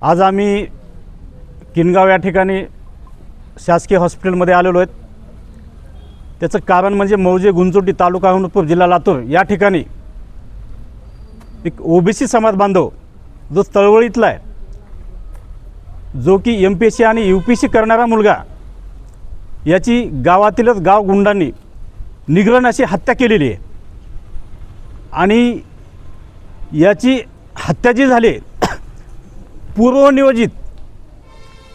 आज आम्ही किनगाव या ठिकाणी शासकीय हॉस्पिटलमध्ये आलेलो आहेत। त्याचं कारण म्हणजे मौजे गुंजोटी तालुका अहमदपूर जिल्हा लातूर या ठिकाणी एक ओबीसी समाज बांधव जो तळवळीतला आहे, जो की MPSC आणि UPSC करणारा मुलगा, याची गावातीलच गाव गुंडांनी निग्रह अशी हत्या केलेली आहे। आणि याची हत्या जी झाली पूर्वनियोजित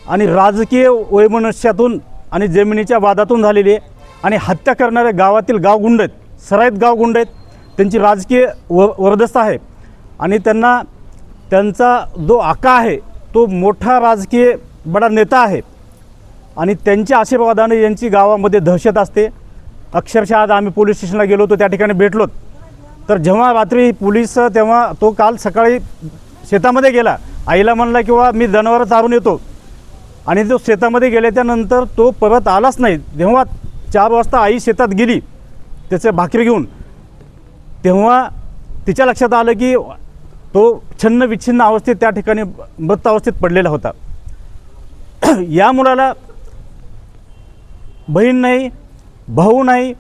आणि राजकीय वैमनस्यातून आणि जमिनीच्या वादातून झालेली आहे। आणि हत्या करणारे गावातील गावगुंड आहेत, सराईत गावगुंड आहेत, त्यांची राजकीय वरदस्त आहे। आणि त्यांचा जो आका आहे तो मोठा राजकीय बडा नेता आहे आणि त्यांच्या आशीर्वादाने यांची गावामध्ये दहशत असते। अक्षरशः आज आम्ही पोलीस स्टेशनला गेलो होतो, त्या ठिकाणी भेटलो। तर जेव्हा रात्री पोलीस तेव्हा तो काल सकाळी शेतामध्ये गेला, आईला म्हणला किंवा मी जनावरं चारून येतो, आणि तो शेतामध्ये गेल्याच्यानंतर तो परत आलाच नाही। जेव्हा 4 वाजता आई शेतात गेली त्याचे भाकरी घेऊन, तेव्हा तिच्या लक्षात आलं की तो छन्न विच्छिन्न अवस्थेत त्या ठिकाणी मृत अवस्थेत पडलेला होता। या मुलाला बहीण नाही, भाऊ नाही,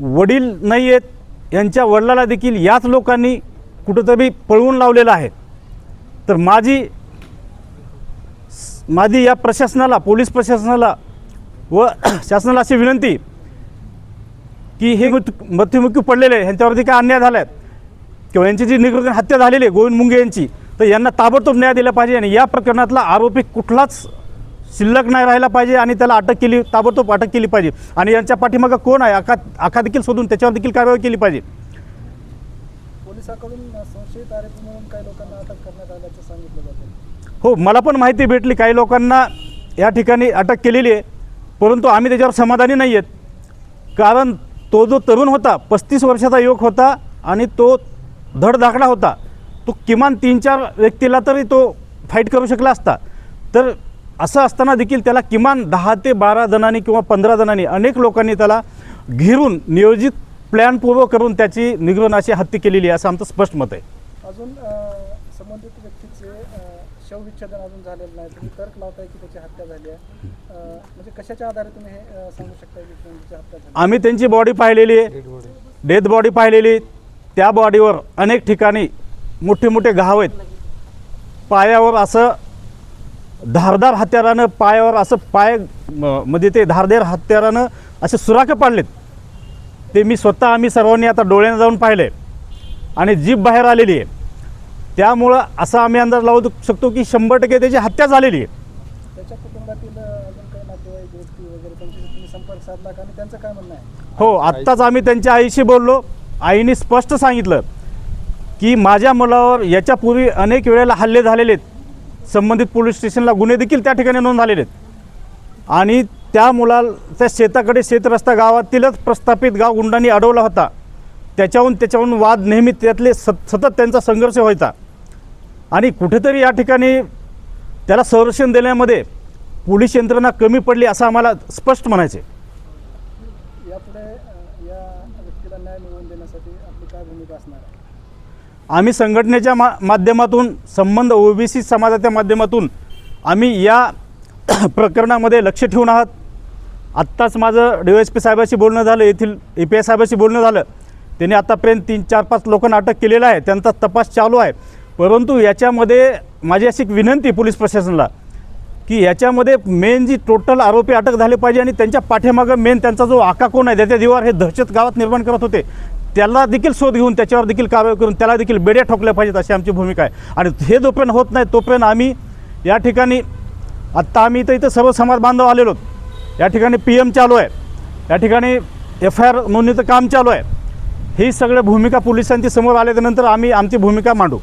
वडील नाही आहेत। यांच्या वडिलाला देखील याच लोकांनी कुठंतरी पळवून लावलेलं आहे। तर माझी या प्रशासनाला, पोलीस प्रशासनाला व शासनाला अशी विनंती की हे मृत्युमुखी पडलेले ह्यांच्यावरती काय अन्याय झाला आहे किंवा यांची जी निगृह हत्या झालेली आहे गोविंद मुंगे यांची, तर यांना ताबडतोब न्याय दिला पाहिजे। आणि या प्रकरणातला आरोपी कुठलाच शिल्लक नाही राहिला पाहिजे आणि त्याला ताबडतोब अटक केली पाहिजे। आणि यांच्या पाठीमागं कोण आहे आका देखील शोधून त्याच्यावर देखील कारवाई केली पाहिजे। पोलिसांकडून संशयित आरोपी म्हणून काही लोकांना अटक करण्यात आल्याचं सांगितलं जातं। हो, मला पण माहिती भेटली, काही लोकांना या ठिकाणी अटक केलेली आहे, परंतु आम्ही त्याच्यावर समाधानी नाही आहेत। कारण तो जो तरुण होता, 35 वर्षाचा युवक होता आणि तो धडधाकडा होता, तो किमान 3-4 व्यक्तीला तरी तो फाईट करू शकला असता। तर असं असताना देखील त्याला किमान 10 ते 12 जणांनी किंवा 15 जणांनी, अनेक लोकांनी त्याला घेरून नियोजित प्लॅनपूर्वक करून त्याची निग्रहणाची हत्या केलेली आहे, असं आमचं स्पष्ट मत आहे। अजून संबंधित व्यक्तीचे शवविच्छेदन अजून झालेलं नाही, तुम्ही तर्क लावताय की त्याची हत्या झाली आहे, म्हणजे कशाच्या आधारे तुम्ही हे सांगू शकता की त्याची हत्या झाली? आम्ही त्यांची बॉडी पाहिलेली आहे, डेथ बॉडी पाहिलेली। त्या बॉडीवर अनेक ठिकाणी मोठे मोठे घाव आहेत, पायावर असं धारदार हत्यारानं, पायावर असं म्हणजे ते धारदार हत्यारानं असे सुराखे पाडलेत। ते आम्ही सर्वांनी आता डोळ्याने जाऊन पाहिले आणि जीभ बाहेर आलेली आहे। त्यामुळं असा आम्ही अंदाज लावू शकतो की 100% त्याची हत्या झालेली आहे। त्याच्या कुटुंबातील अजून काही नातेवाईक व्यक्ती वगैरे त्यांच्याशी तुम्ही संपर्क साधला का आणि त्यांचं काय म्हणणं आहे? हो, आत्ताच आम्ही त्यांच्या आईशी बोललो। आईने स्पष्ट सांगितलं की माझ्या मुलावर याच्यापूर्वी अनेक वेळेला हल्ले झालेले आहेत, संबंधित पोलीस स्टेशनला गुन्हे देखील त्या ठिकाणी नोंद झालेले आहेत। आणि त्या मुलाच्या शेताकडे शेतरस्ता गावातीलच प्रस्थापित गाव गुंडांनी अडवला होता। त्याच्याहून वाद नेहमी त्यातले सतत त्यांचा संघर्ष व्हायचा। आणि कुठेतरी या ठिकाणी त्याला संरक्षण देण्यामध्ये पोलीस यंत्रणा कमी पडली असं आम्हाला स्पष्ट म्हणायचे। यापुढे या व्यक्तीला न्याय मिळवून देण्यासाठी आपली काय भूमिका असणार आहे? आम्ही संघटनेच्या माध्यमातून, संबंध OBC समाजाच्या माध्यमातून आम्ही या प्रकरणामध्ये लक्ष ठेवून आहात। आत्ताच माझं DYSP साहेबांशी बोलणं झालं, येथील API साहेबांशी बोलणं झालं। त्यांनी आतापर्यंत 3-4-5 लोकांना अटक केलेला आहे, त्यांचा तपास चालू आहे। परंतु याच्यामध्ये माझी अशी एक विनंती पोलीस प्रशासनाला की याच्यामध्ये मेन जी टोटल आरोपी अटक झाले पाहिजे आणि त्यांच्या पाठीमागं मेन त्यांचा जो आका कोण आहे, त्याच्या जीवावर हे दहशत गावात निर्माण करत होते, त्याला देखील शोध घेऊन त्याच्यावर देखील कारवाई करून त्याला देखील बेड्या ठोकल्या पाहिजेत, अशी आमची भूमिका आहे। आणि हे जोपर्यंत होत नाही तोपर्यंत आम्ही या ठिकाणी आत्ता आम्ही इथं सर्व समाज बांधव आलेलो, या ठिकाणी PM चालू आहे, या ठिकाणी FIR नोंदणीचं काम चालू आहे। ही सगळ्या भूमिका पोलिसांची समोर आल्यानंतर आम्ही आमची भूमिका मांडू।